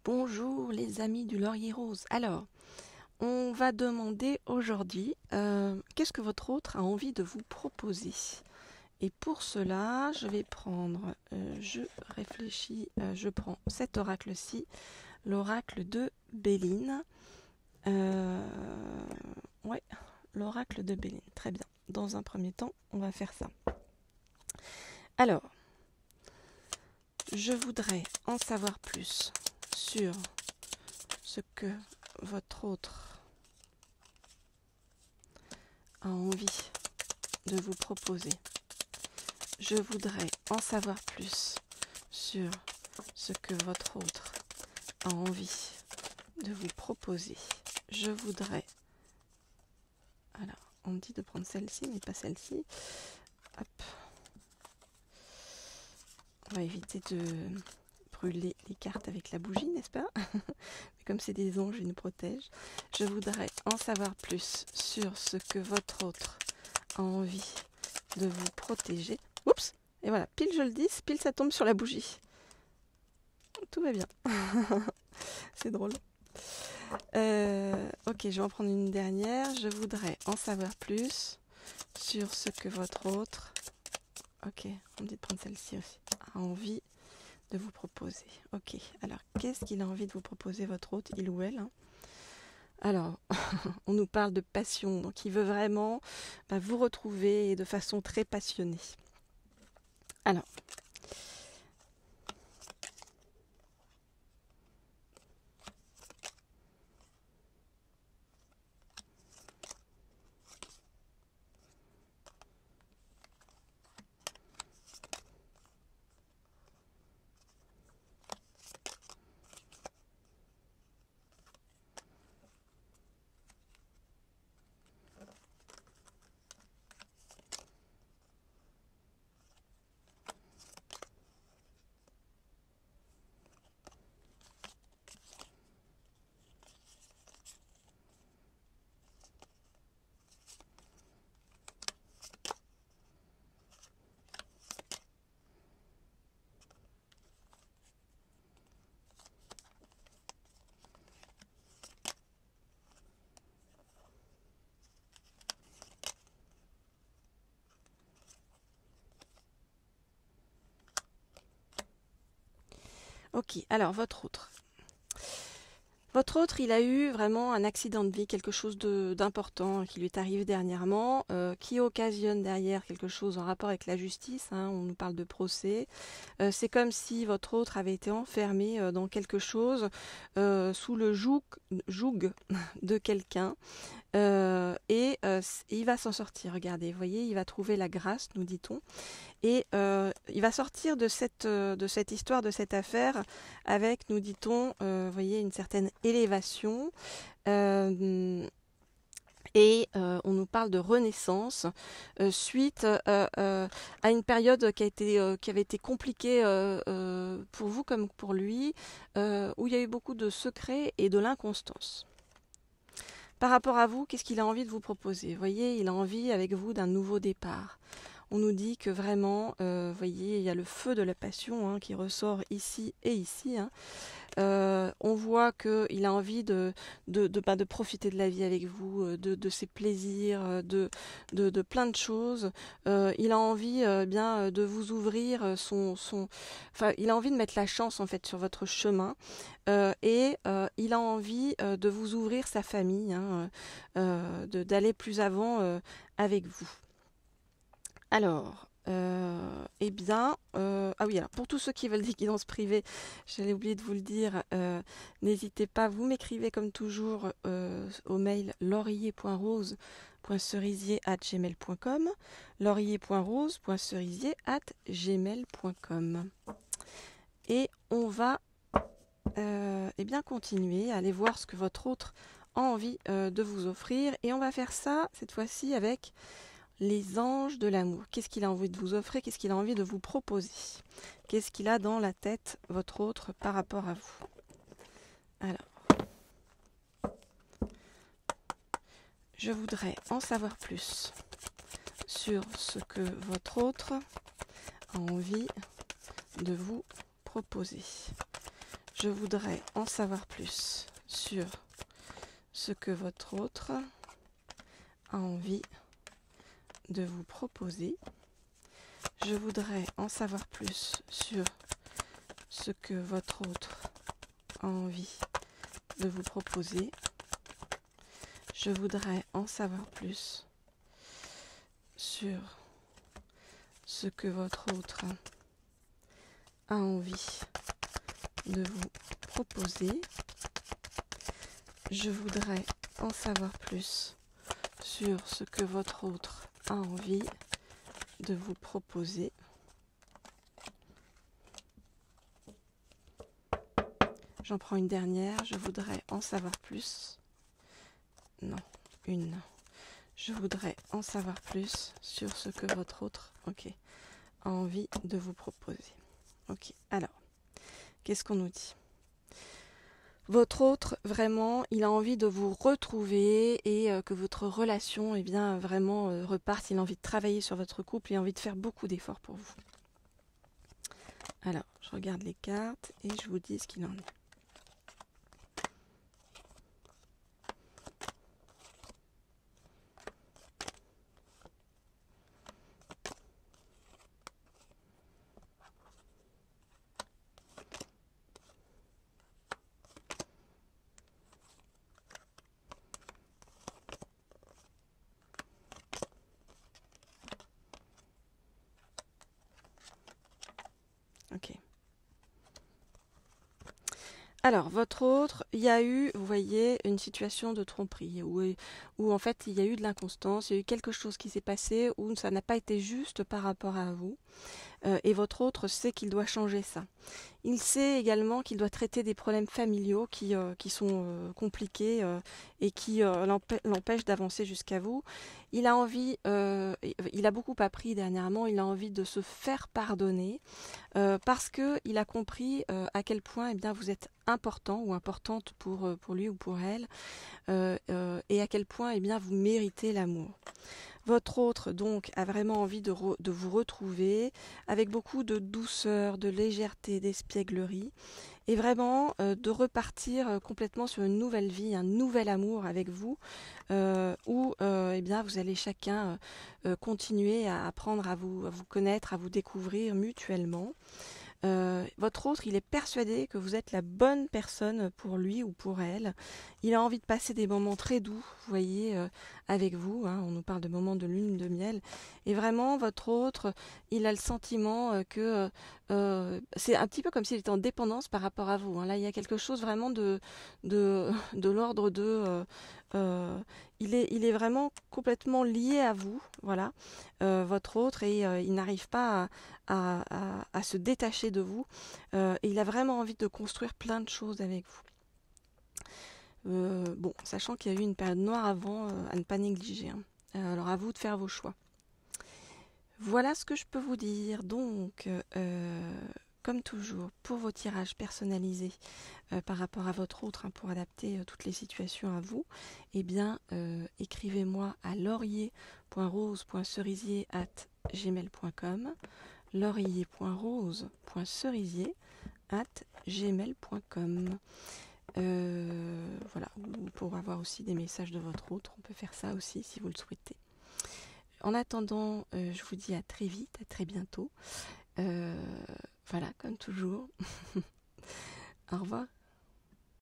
Bonjour les amis du laurier rose. Alors, on va demander aujourd'hui qu'est-ce que votre autre a envie de vous proposer. Et pour cela, je vais prendre, je réfléchis, je prends cet oracle-ci, l'oracle de Béline. Ouais, l'oracle de Béline, très bien. Dans un premier temps, on va faire ça. Alors, je voudrais en savoir plus sur ce que votre autre a envie de vous proposer. Je voudrais en savoir plus sur ce que votre autre a envie de vous proposer. Je voudrais... Alors, on me dit de prendre celle-ci, mais pas celle-ci. Hop. On va éviter de brûler les cartes avec la bougie, n'est-ce pas? Mais comme c'est des anges, ils nous protègent. Je voudrais en savoir plus sur ce que votre autre a envie de vous protéger. Oups! Et voilà, pile je le dis, pile ça tombe sur la bougie. Tout va bien. C'est drôle. Ok, je vais en prendre une dernière. Je voudrais en savoir plus sur ce que votre autre... Ok, on me dit de prendre celle-ci aussi. A envie de vous proposer. Ok, alors qu'est-ce qu'il a envie de vous proposer votre autre, il ou elle, hein? Alors, on nous parle de passion, donc il veut vraiment vous retrouver de façon très passionnée. Alors, ok, alors votre autre. Votre autre, il a eu vraiment un accident de vie, quelque chose d'important qui lui est arrivé dernièrement, qui occasionne derrière quelque chose en rapport avec la justice, hein, on nous parle de procès. C'est comme si votre autre avait été enfermé dans quelque chose sous le joug de quelqu'un. Il va s'en sortir, regardez, vous voyez, il va trouver la grâce, nous dit-on. Et il va sortir de cette histoire, de cette affaire, avec, nous dit-on, vous voyez, une certaine élévation. On nous parle de renaissance suite à une période qui avait été compliquée pour vous comme pour lui, où il y a eu beaucoup de secrets et de l'inconstance. Par rapport à vous, qu'est-ce qu'il a envie de vous proposer? Vous voyez, il a envie avec vous d'un nouveau départ. On nous dit que vraiment, vous voyez, il y a le feu de la passion qui ressort ici et ici. On voit qu'il a envie de profiter de la vie avec vous, de ses plaisirs, de plein de choses. Il a envie de vous ouvrir Enfin, il a envie de mettre la chance en fait sur votre chemin. Il a envie de vous ouvrir sa famille, d'aller plus avant avec vous. Alors, ah oui, alors pour tous ceux qui veulent des guidances privées, j'allais oublier de vous le dire, n'hésitez pas, vous m'écrivez comme toujours au mail laurier.rose.cerisier@gmail.com, laurier.rose.cerisier@gmail.com. Et on va continuer à aller voir ce que votre autre a envie de vous offrir. Et on va faire ça cette fois-ci avec les anges de l'amour. Qu'est-ce qu'il a envie de vous offrir? Qu'est-ce qu'il a envie de vous proposer? Qu'est-ce qu'il a dans la tête, votre autre, par rapport à vous? Alors, je voudrais en savoir plus sur ce que votre autre a envie de vous proposer. Je voudrais en savoir plus sur ce que votre autre a envie de vous proposer. Je voudrais en savoir plus sur ce que votre autre a envie de vous proposer. Je voudrais en savoir plus sur ce que votre autre a envie de vous proposer. Je voudrais en savoir plus sur ce que votre autre a envie de vous proposer. J'en prends une dernière. Je voudrais en savoir plus. Non, une. Je voudrais en savoir plus sur ce que votre autre, a envie de vous proposer. Ok, alors, qu'est-ce qu'on nous dit? Votre autre, vraiment, il a envie de vous retrouver et que votre relation, vraiment reparte. Il a envie de travailler sur votre couple, il a envie de faire beaucoup d'efforts pour vous. Alors, je regarde les cartes et je vous dis ce qu'il en est. Ok. Alors, votre autre, il y a eu, vous voyez, une situation de tromperie où en fait il y a eu de l'inconstance, il y a eu quelque chose qui s'est passé où ça n'a pas été juste par rapport à vous. Et votre autre sait qu'il doit changer ça. Il sait également qu'il doit traiter des problèmes familiaux qui sont compliqués et qui l'empêchent d'avancer jusqu'à vous. Il a envie, il a beaucoup appris dernièrement, il a envie de se faire pardonner parce qu'il a compris à quel point vous êtes important ou importante pour lui ou pour elle et à quel point vous méritez l'amour. Votre autre, donc, a vraiment envie de vous retrouver avec beaucoup de douceur, de légèreté, d'espièglerie et vraiment de repartir complètement sur une nouvelle vie, un nouvel amour avec vous où vous allez chacun continuer à apprendre à vous connaître, à vous découvrir mutuellement. Votre autre, il est persuadé que vous êtes la bonne personne pour lui ou pour elle. Il a envie de passer des moments très doux, vous voyez, avec vous. On nous parle de moments de lune de miel. Et vraiment, votre autre, il a le sentiment que c'est un petit peu comme s'il était en dépendance par rapport à vous. Là, il y a quelque chose vraiment de l'ordre de... il est vraiment complètement lié à vous, voilà, votre autre, et il n'arrive pas à se détacher de vous. Et il a vraiment envie de construire plein de choses avec vous. Sachant qu'il y a eu une période noire avant, à ne pas négliger. Alors à vous de faire vos choix. Voilà ce que je peux vous dire. Donc, comme toujours, pour vos tirages personnalisés par rapport à votre autre, pour adapter toutes les situations à vous, écrivez-moi à laurier.rose.cerisier@gmail.com laurier.rose.cerisier@gmail.com Voilà, ou pour avoir aussi des messages de votre autre, on peut faire ça aussi si vous le souhaitez. En attendant, je vous dis à très vite, à très bientôt. Voilà, comme toujours. Au revoir.